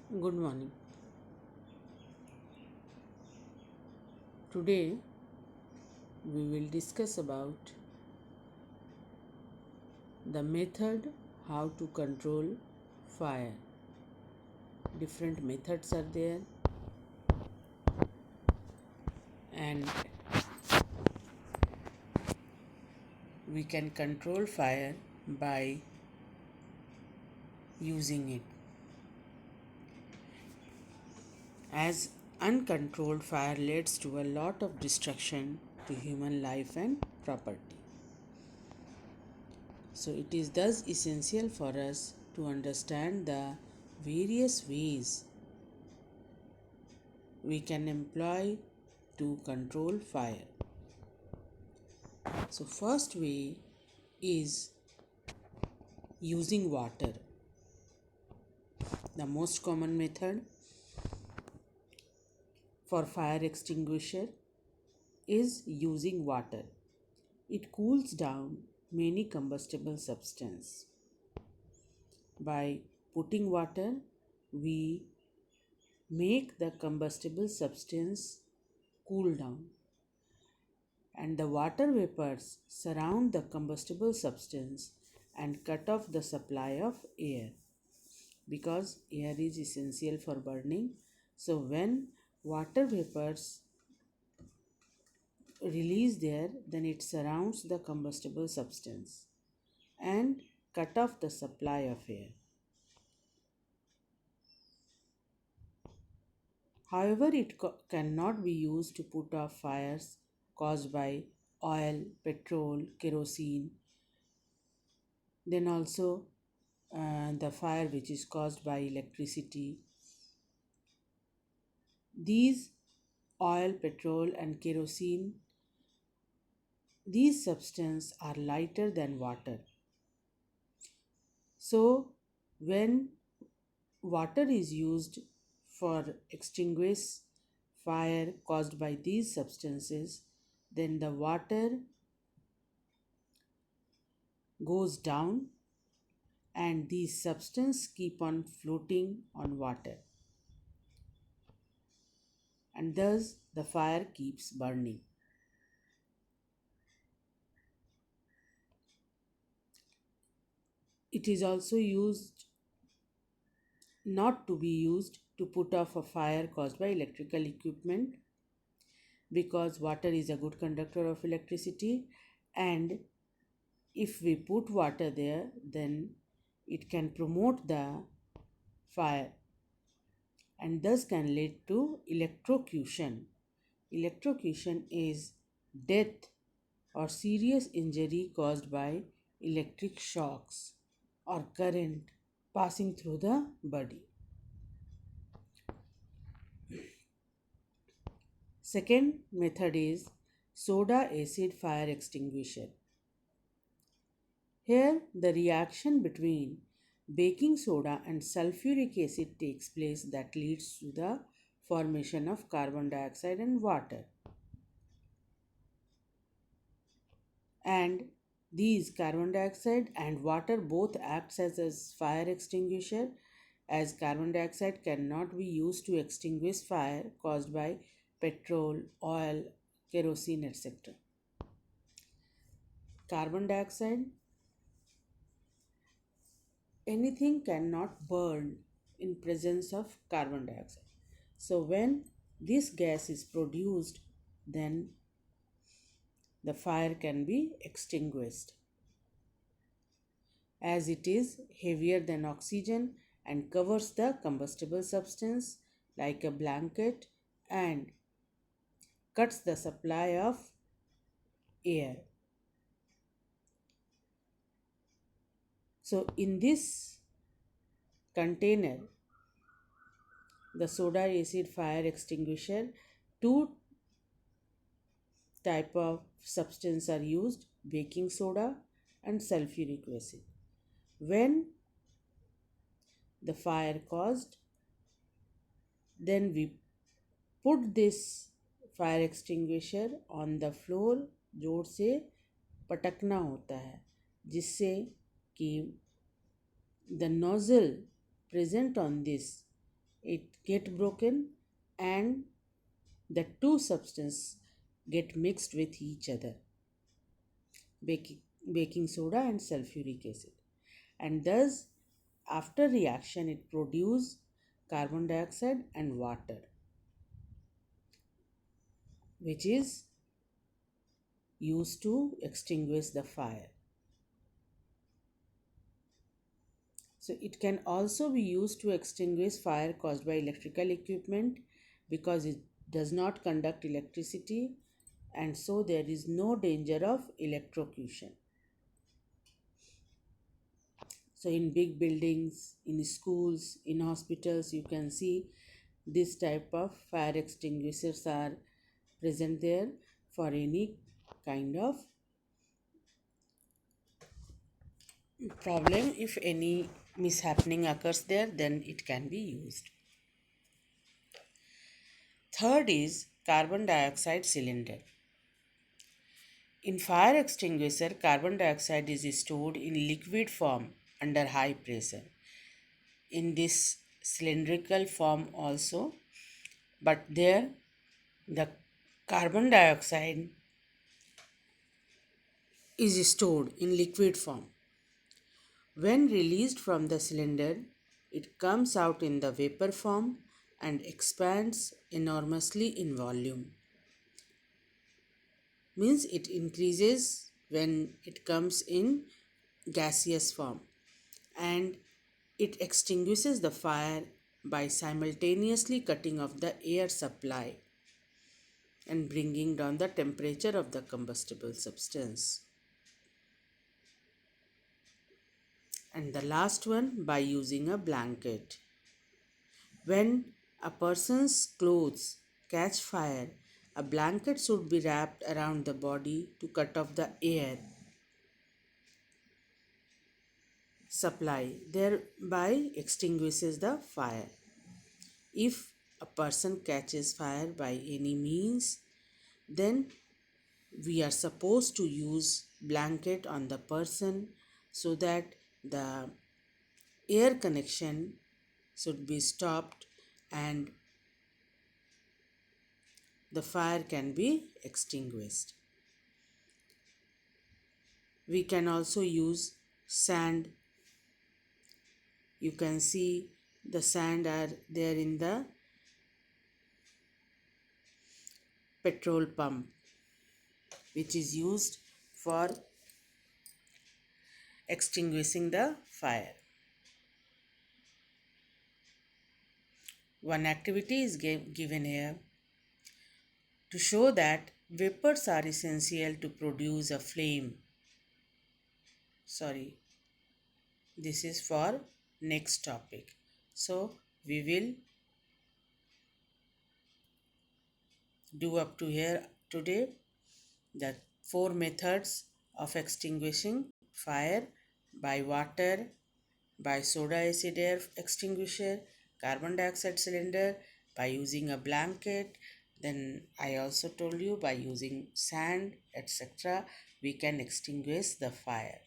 Good morning. Today we will discuss about the method how to control fire. Different methods are there, and we can control fire by using it. As uncontrolled fire leads to a lot of destruction to human life and property. So it is thus essential for us to understand the various ways we can employ to control fire. So first way is using water. The most common method for fire extinguisher is using water. It cools down many combustible substance. By putting water, we make the combustible substance cool down, and the water vapors surround the combustible substance and cut off the supply of air, because air is essential for burning. So when water vapors release there, then it surrounds the combustible substance and cut off the supply of air. However, it cannot be used to put off fires caused by oil, petrol, kerosene. Then also the fire which is caused by electricity. These oil, petrol, and kerosene, these substances are lighter than water. So when water is used for extinguish fire caused by these substances, then the water goes down and these substances keep on floating on water, and thus the fire keeps burning. It is also used not to be used to put off a fire caused by electrical equipment, because water is a good conductor of electricity, and if we put water there, then it can promote the fire and thus can lead to electrocution. Electrocution is death or serious injury caused by electric shocks or current passing through the body. Second method is soda acid fire extinguisher. Here, the reaction between baking soda and sulfuric acid takes place that leads to the formation of carbon dioxide and water. And these carbon dioxide and water both acts as a fire extinguisher, as carbon dioxide cannot be used to extinguish fire caused by petrol, oil, kerosene, etc. Carbon dioxide, anything cannot burn in presence of carbon dioxide. So when this gas is produced, then the fire can be extinguished, as it is heavier than oxygen and covers the combustible substance like a blanket and cuts the supply of air. So in this container, the soda acid fire extinguisher, two type of substance are used: baking soda and sulfuric acid. When the fire caused, then we put this fire extinguisher on the floor, जोर से पटकना होता है, जिससे कि the nozzle present on this it get broken and the two substances get mixed with each other, baking, baking soda and sulfuric acid. And thus, after reaction, it produces carbon dioxide and water, which is used to extinguish the fire. So it can also be used to extinguish fire caused by electrical equipment because it does not conduct electricity, and so there is no danger of electrocution. So in big buildings, in schools, in hospitals, you can see this type of fire extinguishers are present there for any kind of problem. If any mishappening occurs there, then it can be used. Third is carbon dioxide cylinder. In fire extinguisher, carbon dioxide is stored in liquid form under high pressure. In this cylindrical form also, but there the carbon dioxide is stored in liquid form. When released from the cylinder, it comes out in the vapor form and expands enormously in volume. Means it increases when it comes in gaseous form, and it extinguishes the fire by simultaneously cutting off the air supply and bringing down the temperature of the combustible substance. And the last one, by using a blanket. When a person's clothes catch fire, a blanket should be wrapped around the body to cut off the air supply, thereby extinguishes the fire. If a person catches fire by any means, then we are supposed to use blanket on the person so that the air connection should be stopped and the fire can be extinguished. We can also use sand. You can see the sand are there in the petrol pump, which is used for extinguishing the fire. One activity is given here to show that vapors are essential to produce a flame. Sorry, this is for next topic. So we will do up to here today the four methods of extinguishing fire: by water, by soda acid air extinguisher, carbon dioxide cylinder, by using a blanket. Then I also told you by using sand, etc., we can extinguish the fire.